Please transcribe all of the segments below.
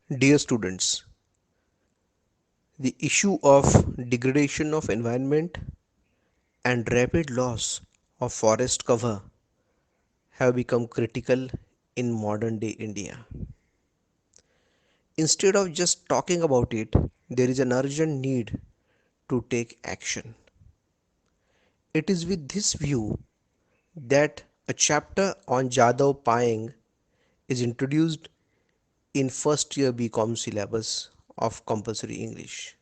Dear students, the issue of degradation of environment and rapid loss of forest cover have become critical in modern day India. Instead of just talking about it, there is an urgent need to take action. It is with this view that a chapter on Jadhav Payeng is introduced in first year BCom syllabus of compulsory English.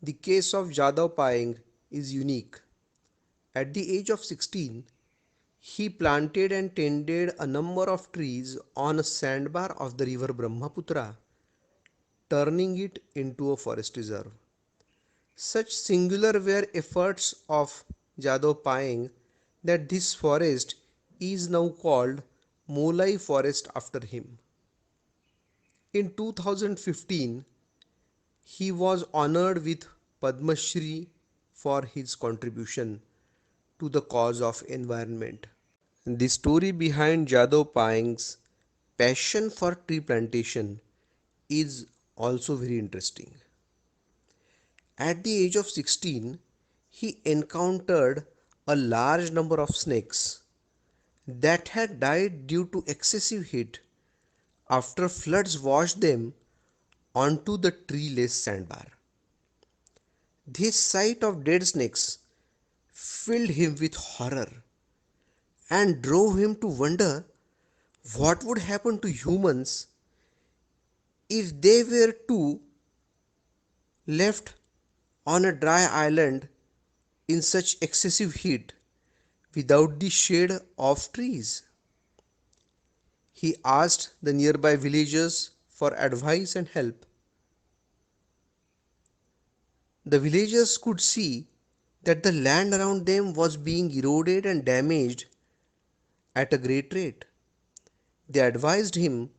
The case of Jadhav Payeng is unique. At the age of 16, he planted and tended a number of trees on a sandbar of the river Brahmaputra, turning it into a forest reserve. Such singular were efforts of Jadhav Payeng that this forest is now called Molai Forest after him. In 2015, he was honored with Padma Shri for his contribution to the cause of environment. The story behind Jadhav Payeng's passion for tree plantation is also very interesting. At the age of 16, he encountered a large number of snakes that had died due to excessive heat after floods washed them onto the treeless sandbar. This sight of dead snakes filled him with horror and drove him to wonder what would happen to humans if they were to left on a dry island in such excessive heat without the shade of trees. He asked the nearby villagers for advice and help. The villagers could see that the land around them was being eroded and damaged at a great rate. They advised him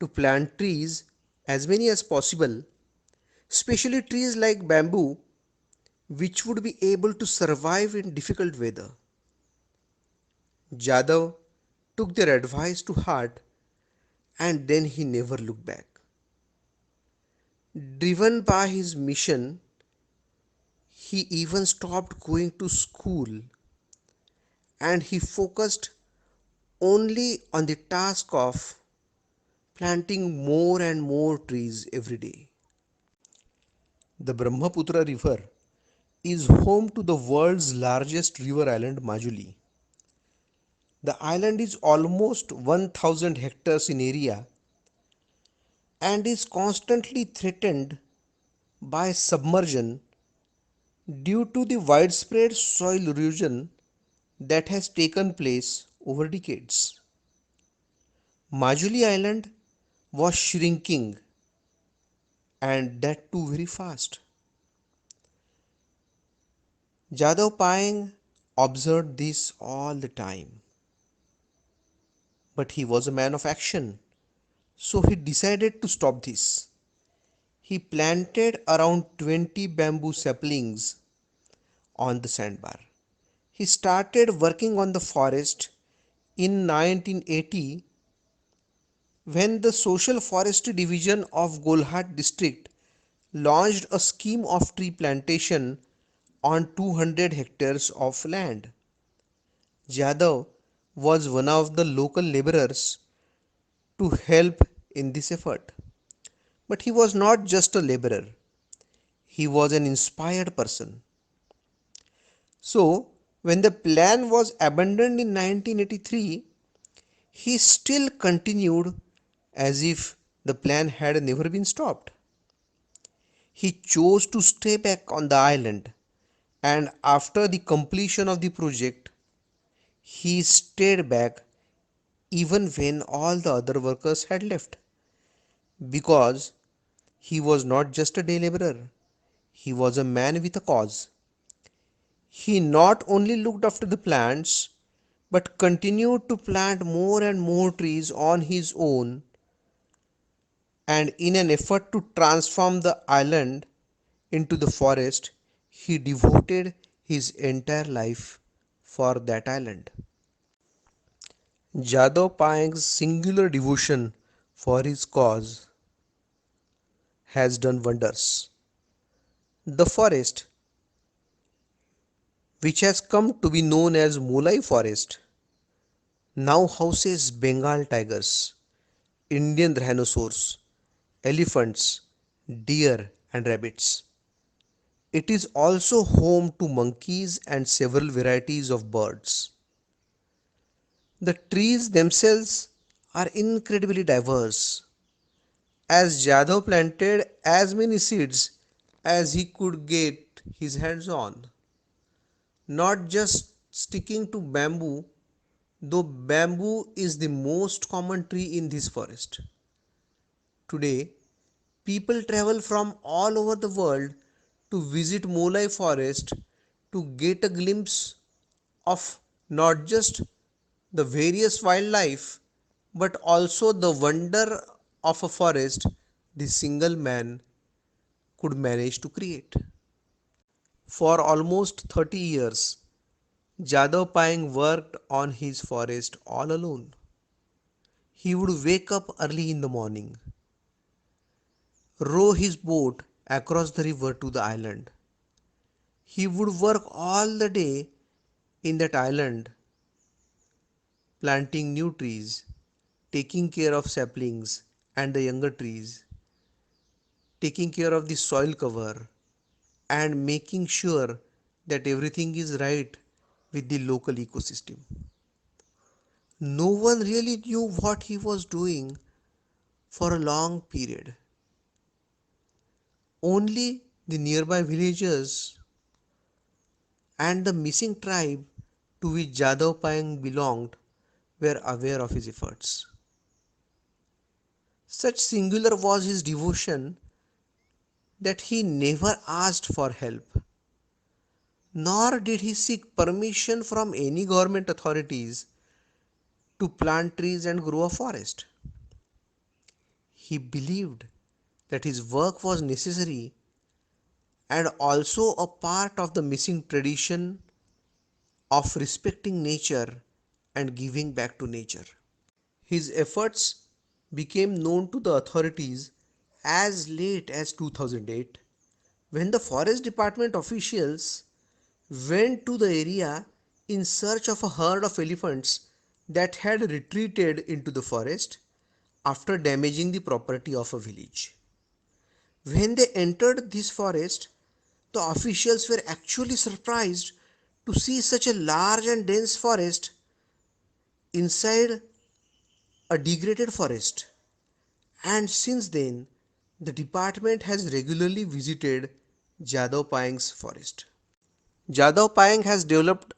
to plant trees, as many as possible, especially trees like bamboo, which would be able to survive in difficult weather. Jadhav took their advice to heart and then he never looked back. Driven by his mission, he even stopped going to school and he focused only on the task of planting more and more trees every day. The Brahmaputra River is home to the world's largest river island, Majuli. The island is almost 1000 hectares in area and is constantly threatened by submersion due to the widespread soil erosion that has taken place over decades. Majuli Island was shrinking and that too very fast. Jadhav Payeng observed this all the time, but he was a man of action, so he decided to stop this. He planted around 20 bamboo saplings on the sandbar. He started working on the forest in 1980 when the Social Forestry Division of Golhat district launched a scheme of tree plantation on 200 hectares of land. Jadhav was one of the local laborers to help in this effort. But he was not just a laborer, he was an inspired person. So, when the plan was abandoned in 1983, he still continued as if the plan had never been stopped. He chose to stay back on the island, and after the completion of the project, he stayed back even when all the other workers had left, because he was not just a day laborer, he was a man with a cause. He not only looked after the plants but continued to plant more and more trees on his own, and in an effort to transform the island into the forest, he devoted his entire life for that island. Jadhav Payeng's singular devotion for his cause has done wonders. The forest, which has come to be known as Mulai Forest, now houses Bengal tigers, Indian rhinoceros, elephants, deer, and rabbits. It is also home to monkeys and several varieties of birds. The trees themselves are incredibly diverse, as Jadhav planted as many seeds as he could get his hands on, not just sticking to bamboo, though bamboo is the most common tree in this forest. Today, people travel from all over the world to visit Molai Forest to get a glimpse of not just the various wildlife but also the wonder of a forest the single man could manage to create. For almost 30 years, Jadhav Payeng worked on his forest all alone. He would wake up early in the morning, row his boat across the river to the island. He would work all the day in that island, planting new trees, taking care of saplings and the younger trees, taking care of the soil cover, and making sure that everything is right with the local ecosystem. No one really knew what he was doing for a long period. Only the nearby villagers and the missing tribe to which Jadhav Payeng belonged were aware of his efforts. Such singular was his devotion that he never asked for help, nor did he seek permission from any government authorities to plant trees and grow a forest. He believed that his work was necessary and also a part of the missing tradition of respecting nature and giving back to nature. His efforts became known to the authorities as late as 2008 when the Forest Department officials went to the area in search of a herd of elephants that had retreated into the forest after damaging the property of a village. When they entered this forest, the officials were actually surprised to see such a large and dense forest inside a degraded forest. And since then, the department has regularly visited Jadhav Payeng's forest. Jadhav Payeng has developed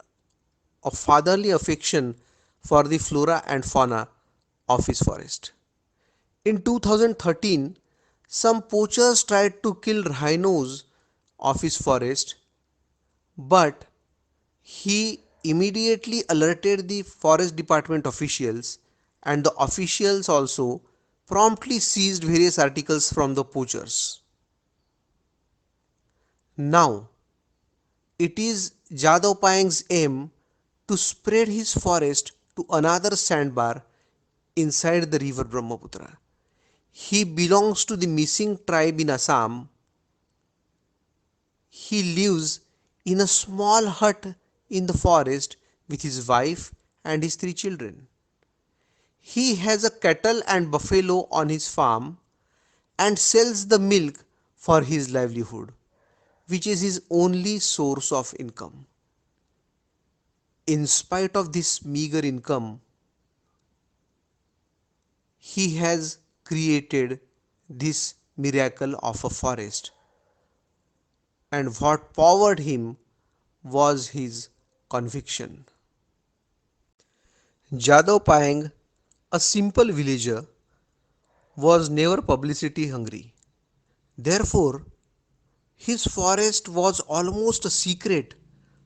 a fatherly affection for the flora and fauna of his forest. In 2013, some poachers tried to kill rhinos of his forest, but he immediately alerted the forest department officials, and the officials also promptly seized various articles from the poachers. Now, it is Jadhav Payeng's aim to spread his forest to another sandbar inside the river Brahmaputra. He belongs to the missing tribe in Assam. He lives in a small hut in the forest with his wife and his three children. He has a cattle and buffalo on his farm and sells the milk for his livelihood, which is his only source of income. In spite of this meager income, he has created this miracle of a forest, and what powered him was his conviction. Jadhav Payeng, a simple villager, was never publicity hungry. Therefore, his forest was almost a secret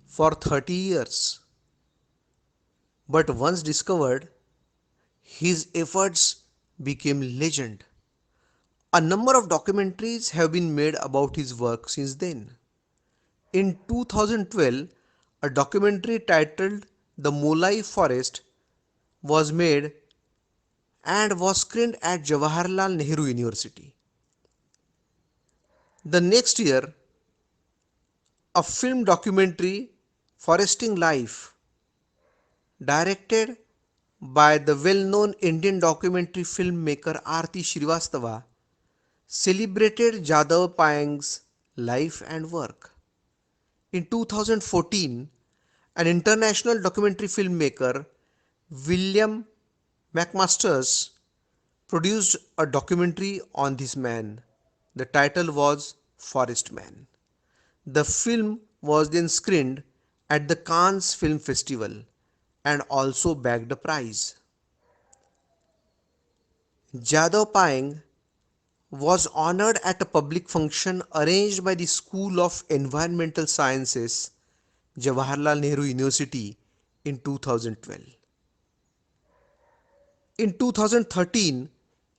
for 30 years. But once discovered, his efforts became legend. A number of documentaries have been made about his work since then. In 2012, a documentary titled The Molai Forest was made, and was screened at Jawaharlal Nehru University. The next year, a film documentary, Foresting Life, directed by the well-known Indian documentary filmmaker Aarti Shrivastava, celebrated Jadav Payeng's life and work. In 2014, an international documentary filmmaker, William McMasters, produced a documentary on this man. The title was Forest Man. The film was then screened at the Cannes Film Festival and also bagged a prize. Jadav Payeng was honored at a public function arranged by the School of Environmental Sciences, Jawaharlal Nehru University, in 2012. In 2013,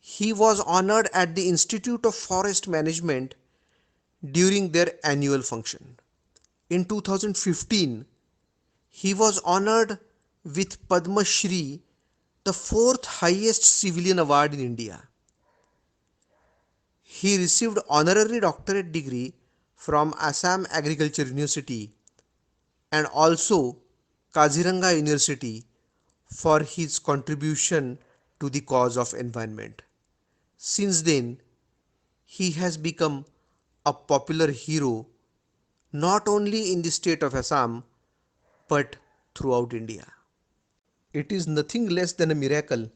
he was honored at the Institute of Forest Management during their annual function. In 2015, he was honored with Padma Shri, the fourth highest civilian award in India. He received honorary doctorate degree from Assam Agriculture University and also Kaziranga University for his contribution to the cause of environment. Since then, he has become a popular hero not only in the state of Assam but throughout India. It is nothing less than a miracle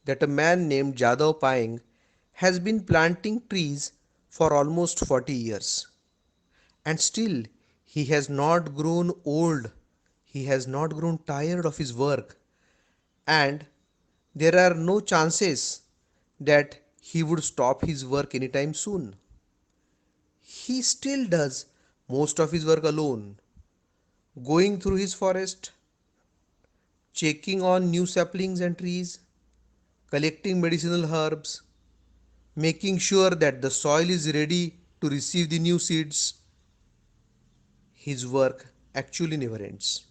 that a man named Jadav Payeng has been planting trees for almost 40 years. And still, he has not grown old. He has not grown tired of his work. And there are no chances that he would stop his work anytime soon. He still does most of his work alone, going through his forest, checking on new saplings and trees, collecting medicinal herbs, making sure that the soil is ready to receive the new seeds. His work actually never ends.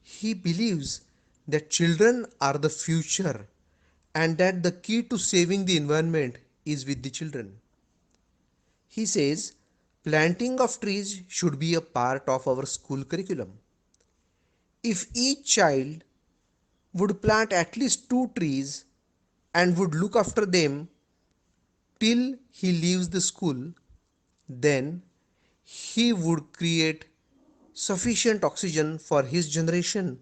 He believes that children are the future and that the key to saving the environment is with the children. He says planting of trees should be a part of our school curriculum. If each child would plant at least two trees and would look after them till he leaves the school, then he would create sufficient oxygen for his generation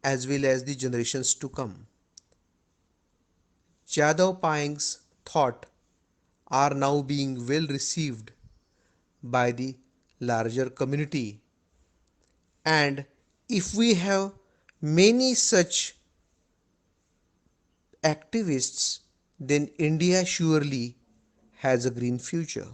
as well as the generations to come. Jadav Payeng's thought are now being well received by the larger community, and if we have many such activists, then India surely has a green future.